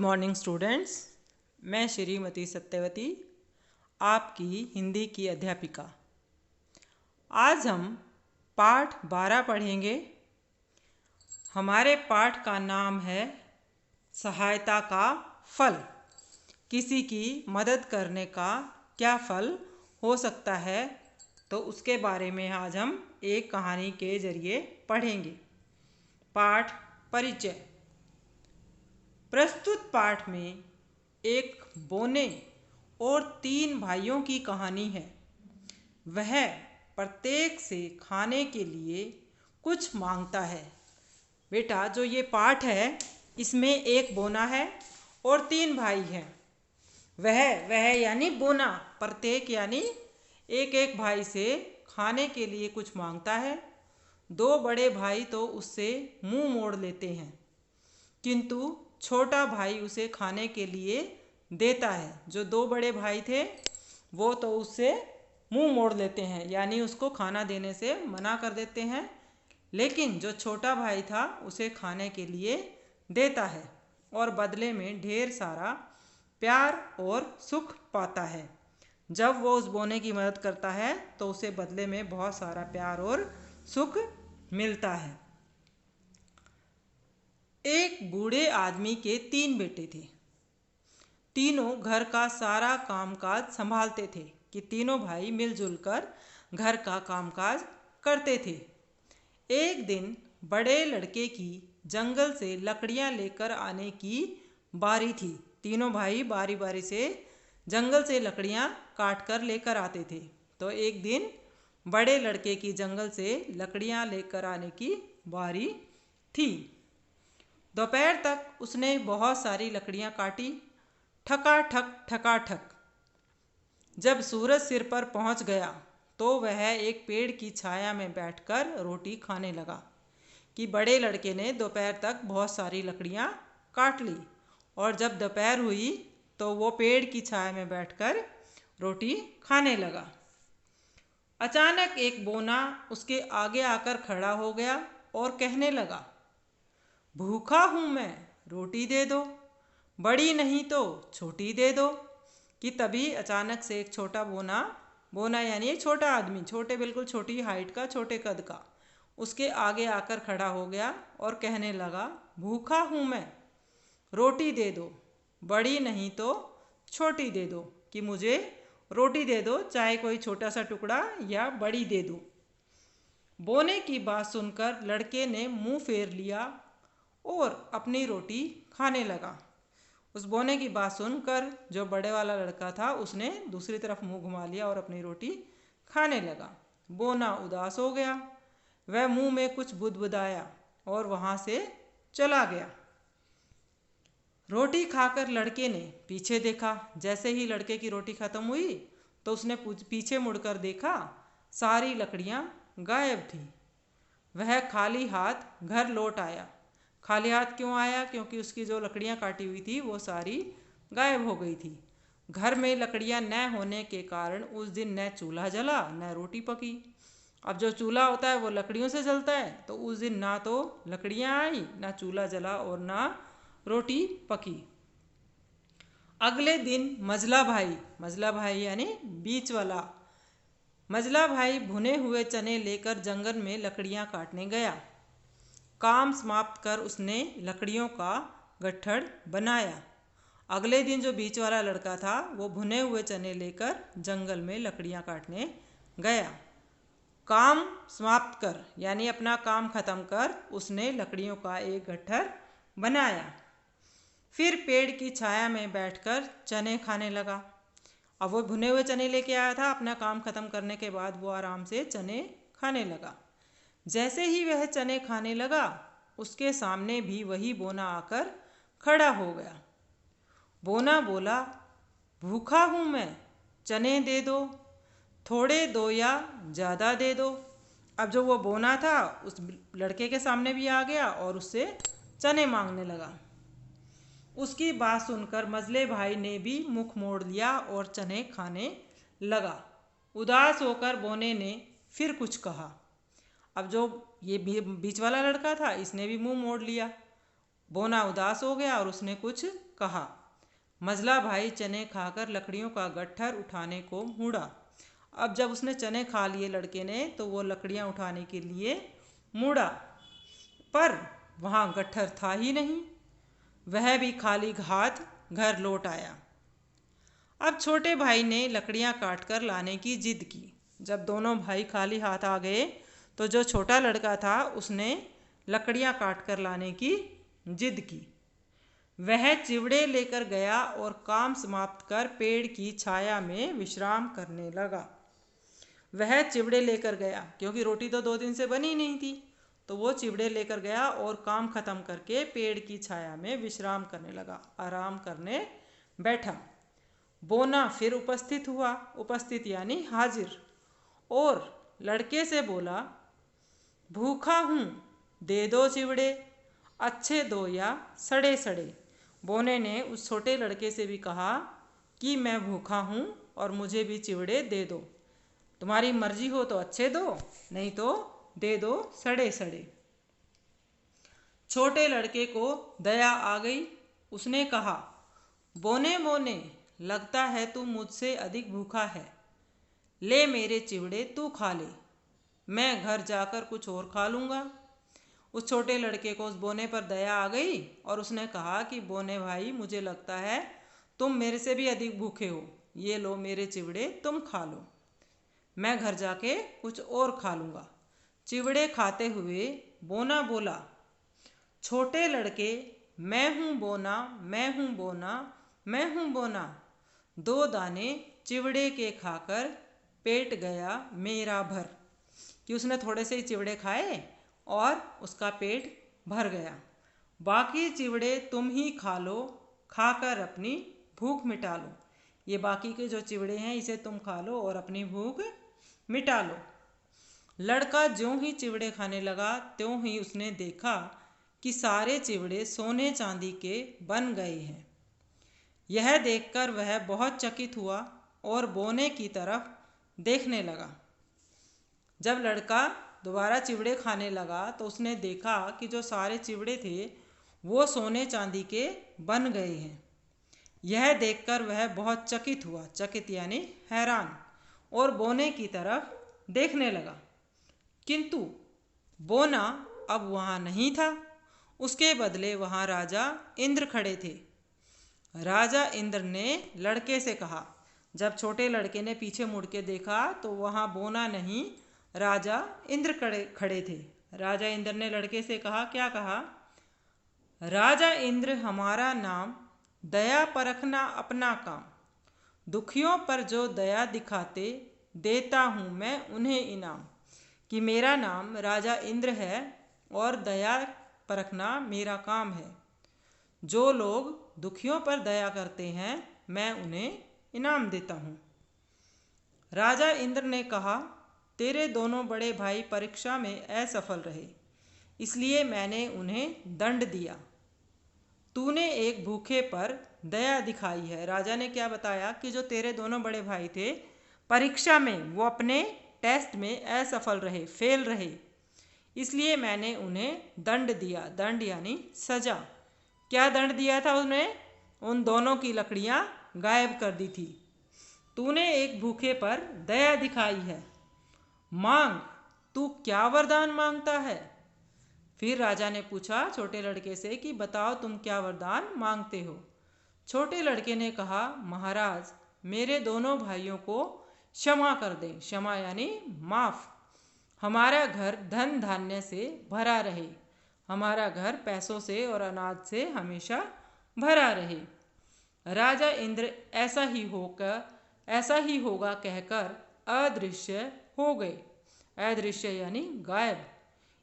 Morning students. मैं श्रीमती सत्यवती, आपकी हिंदी की अध्यापिका। आज हम पाठ 12 पढ़ेंगे। हमारे पाठ का नाम है सहायता का फल। किसी की मदद करने का क्या फल हो सकता है, तो उसके बारे में आज हम एक कहानी के जरिए पढ़ेंगे। पाठ परिचय। प्रस्तुत पाठ में एक बोने और 3 भाइयों की कहानी है। वह प्रत्येक से खाने के लिए कुछ मांगता है। बेटा, जो ये पाठ है इसमें एक बोना है और 3 भाई हैं। वह यानी बोना, प्रत्येक यानी एक एक भाई से खाने के लिए कुछ मांगता है। 2 बड़े भाई तो उससे मुंह मोड़ लेते हैं, किंतु छोटा भाई उसे खाने के लिए देता है। जो 2 बड़े भाई थे वो तो उससे मुंह मोड़ लेते हैं, यानी उसको खाना देने से मना कर देते हैं, लेकिन जो छोटा भाई था उसे खाने के लिए देता है और बदले में ढेर सारा प्यार और सुख पाता है। जब वो उस बोने की मदद करता है तो उसे बदले में बहुत सारा प्यार और सुख मिलता है। एक बूढ़े आदमी के 3 बेटे थे। तीनों घर का सारा कामकाज संभालते थे कि तीनों भाई मिलजुल कर घर का कामकाज करते थे। एक दिन बड़े लड़के की जंगल से लकड़ियां लेकर आने की बारी थी। तीनों भाई बारी बारी से जंगल से लकड़ियां काट कर लेकर आते थे। तो एक दिन बड़े लड़के की जंगल से लकड़ियां लेकर आने की बारी थी। दोपहर तक उसने बहुत सारी लकड़ियां काटी, ठकाठक ठकाठक। जब सूरज सिर पर पहुंच गया तो वह एक पेड़ की छाया में बैठकर रोटी खाने लगा कि बड़े लड़के ने दोपहर तक बहुत सारी लकड़ियां काट ली, और जब दोपहर हुई तो वो पेड़ की छाया में बैठकर रोटी खाने लगा। अचानक एक बोना उसके आगे आकर खड़ा हो गया और कहने लगा, भूखा हूँ मैं, रोटी दे दो, बड़ी नहीं तो छोटी दे दो। कि तभी अचानक से एक छोटा बोना यानी एक छोटा आदमी, छोटे बिल्कुल छोटी हाइट का, छोटे कद का, उसके आगे आकर खड़ा हो गया और कहने लगा, भूखा हूँ मैं, रोटी दे दो, बड़ी नहीं तो छोटी दे दो। कि मुझे रोटी दे दो, चाहे कोई छोटा सा टुकड़ा या बड़ी दे दो। बोने की बात सुनकर लड़के ने मुंह फेर लिया और अपनी रोटी खाने लगा। उस बोने की बात सुनकर जो बड़े वाला लड़का था उसने दूसरी तरफ मुंह घुमा लिया और अपनी रोटी खाने लगा। बोना उदास हो गया, वह मुंह में कुछ बुदबुदाया और वहां से चला गया। रोटी खाकर लड़के ने पीछे देखा। जैसे ही लड़के की रोटी खत्म हुई तो उसने पीछे मुड़कर देखा, सारी लकड़ियां गायब थी। वह खाली हाथ घर लौट आया। खाली हाथ क्यों आया? क्योंकि उसकी जो लकड़ियां काटी हुई थी वो सारी गायब हो गई थी। घर में लकड़ियां न होने के कारण उस दिन न चूल्हा जला न रोटी पकी। अब जो चूल्हा होता है वो लकड़ियों से जलता है, तो उस दिन ना तो लकड़ियां आई, ना चूल्हा जला और ना रोटी पकी। अगले दिन मझला भाई यानी बीच वाला मझला भाई भुने हुए चने लेकर जंगल में लकड़ियां काटने गया। काम समाप्त कर उसने लकड़ियों का गट्ठर बनाया। अगले दिन जो बीच वाला लड़का था वो भुने हुए चने लेकर जंगल में लकड़ियां काटने गया। काम समाप्त कर यानी अपना काम खत्म कर उसने लकड़ियों का एक गट्ठर बनाया। फिर पेड़ की छाया में बैठकर चने खाने लगा। अब वो भुने हुए चने लेके आया था, अपना काम खत्म करने के बाद वो आराम से चने खाने लगा। जैसे ही वह चने खाने लगा उसके सामने भी वही बोना आकर खड़ा हो गया। बोना बोला, भूखा हूँ मैं, चने दे दो, थोड़े दो या ज़्यादा दे दो। अब जो वो बोना था उस लड़के के सामने भी आ गया और उससे चने मांगने लगा। उसकी बात सुनकर मझले भाई ने भी मुख मोड़ लिया और चने खाने लगा। उदास होकर बोने ने फिर कुछ कहा। अब जो ये बीच वाला लड़का था इसने भी मुंह मोड़ लिया। बोना उदास हो गया और उसने कुछ कहा। मझला भाई चने खाकर लकड़ियों का गट्ठर उठाने को मुड़ा। अब जब उसने चने खा लिए लड़के ने, तो वो लकड़ियां उठाने के लिए मुड़ा, पर वहाँ गट्ठर था ही नहीं। वह भी खाली हाथ घर लौट आया। अब छोटे भाई ने लकड़ियां काट कर लाने की जिद की। जब दोनों भाई खाली हाथ आ गए, तो जो छोटा लड़का था उसने लकड़ियां काट कर लाने की जिद की। वह चिवड़े लेकर गया और काम समाप्त कर पेड़ की छाया में विश्राम करने लगा। वह चिवड़े लेकर गया, क्योंकि रोटी तो 2 दिन से बनी नहीं थी, तो वो चिवड़े लेकर गया और काम खत्म करके पेड़ की छाया में विश्राम करने लगा, आराम करने बैठा। बोना फिर उपस्थित हुआ, उपस्थित यानी हाजिर, और लड़के से बोला, भूखा हूँ, दे दो चिवड़े, अच्छे दो या सड़े सड़े। बोने ने उस छोटे लड़के से भी कहा कि मैं भूखा हूँ और मुझे भी चिवड़े दे दो। तुम्हारी मर्जी हो तो अच्छे दो, नहीं तो दे दो सड़े सड़े। छोटे लड़के को दया आ गई। उसने कहा, बोने बोने, लगता है तू मुझसे अधिक भूखा है। ले मेरे चिवड़े तू खा ले, मैं घर जाकर कुछ और खा लूँगा। उस छोटे लड़के को उस बोने पर दया आ गई और उसने कहा कि बोने भाई, मुझे लगता है तुम मेरे से भी अधिक भूखे हो। ये लो मेरे चिवड़े, तुम खा लो, मैं घर जाके कुछ और खा लूँगा। चिवड़े खाते हुए बोना बोला, छोटे लड़के, मैं हूँ बोना, मैं हूँ बोना, मैं हूँ बोना। 2 दाने चिवड़े के खाकर पेट गया मेरा भर। कि उसने थोड़े से ही चिवड़े खाए और उसका पेट भर गया। बाकी चिवड़े तुम ही खा लो, खाकर अपनी भूख मिटा लो। ये बाकी के जो चिवड़े हैं इसे तुम खा लो और अपनी भूख मिटा लो। लड़का ज्यों ही चिवड़े खाने लगा, त्यों ही उसने देखा कि सारे चिवड़े सोने चांदी के बन गए हैं। यह देखकर वह बहुत चकित हुआ और बोने की तरफ देखने लगा। जब लड़का दोबारा चिवड़े खाने लगा, तो उसने देखा कि जो सारे चिवड़े थे वो सोने चांदी के बन गए हैं। यह देखकर वह बहुत चकित हुआ, चकित यानी हैरान, और बोने की तरफ देखने लगा। किंतु बोना अब वहाँ नहीं था। उसके बदले वहाँ राजा इंद्र खड़े थे। राजा इंद्र ने लड़के से कहा, जब छोटे लड़के ने पीछे मुड़ के देखा तो वहाँ बोना नहीं, राजा इंद्र खड़े थे। राजा इंद्र ने लड़के से कहा, क्या कहा? राजा इंद्र, हमारा नाम दया परखना अपना काम। दुखियों पर जो दया दिखाते, देता हूँ मैं उन्हें इनाम। कि मेरा नाम राजा इंद्र है और दया परखना मेरा काम है। जो लोग दुखियों पर दया करते हैं, मैं उन्हें इनाम देता हूँ। राजा इंद्र ने कहा, तेरे दोनों बड़े भाई परीक्षा में असफल रहे, इसलिए मैंने उन्हें दंड दिया। तूने एक भूखे पर दया दिखाई है। राजा ने क्या बताया कि जो तेरे दोनों बड़े भाई थे, परीक्षा में वो अपने टेस्ट में असफल रहे, फेल रहे, इसलिए मैंने उन्हें दंड दिया। दंड यानी सजा। क्या दंड दिया था उन्हें? उन दोनों की लकड़ियां गायब कर दी थी। तूने एक भूखे पर दया दिखाई है, मांग, तू क्या वरदान मांगता है? फिर राजा ने पूछा छोटे लड़के से कि बताओ तुम क्या वरदान मांगते हो। छोटे लड़के ने कहा, महाराज, मेरे दोनों भाइयों को क्षमा कर दें। क्षमा यानी माफ। हमारा घर धन धान्य से भरा रहे, हमारा घर पैसों से और अनाज से हमेशा भरा रहे। राजा इंद्र ऐसा ही होगा कहकर अदृश्य हो गए। अदृश्य यानी गायब।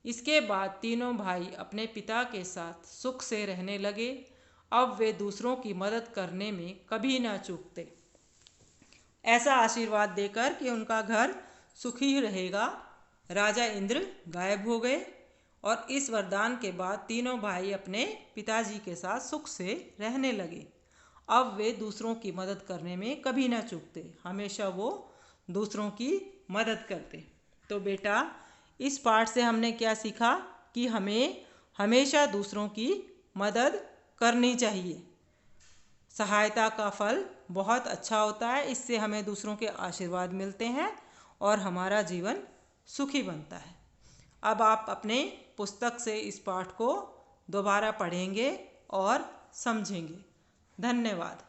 इसके बाद तीनों भाई अपने पिता के साथ सुख से रहने लगे। अब वे दूसरों की मदद करने में कभी ना चूकते। ऐसा आशीर्वाद देकर कि उनका घर सुखी रहेगा, राजा इंद्र गायब हो गए। और इस वरदान के बाद तीनों भाई अपने पिताजी के साथ सुख से रहने लगे। अब वे दूसरों की मदद करने में कभी ना चूकते, हमेशा वो दूसरों की मदद करते। तो बेटा, इस पाठ से हमने क्या सीखा कि हमें हमेशा दूसरों की मदद करनी चाहिए। सहायता का फल बहुत अच्छा होता है। इससे हमें दूसरों के आशीर्वाद मिलते हैं और हमारा जीवन सुखी बनता है। अब आप अपने पुस्तक से इस पाठ को दोबारा पढ़ेंगे और समझेंगे। धन्यवाद।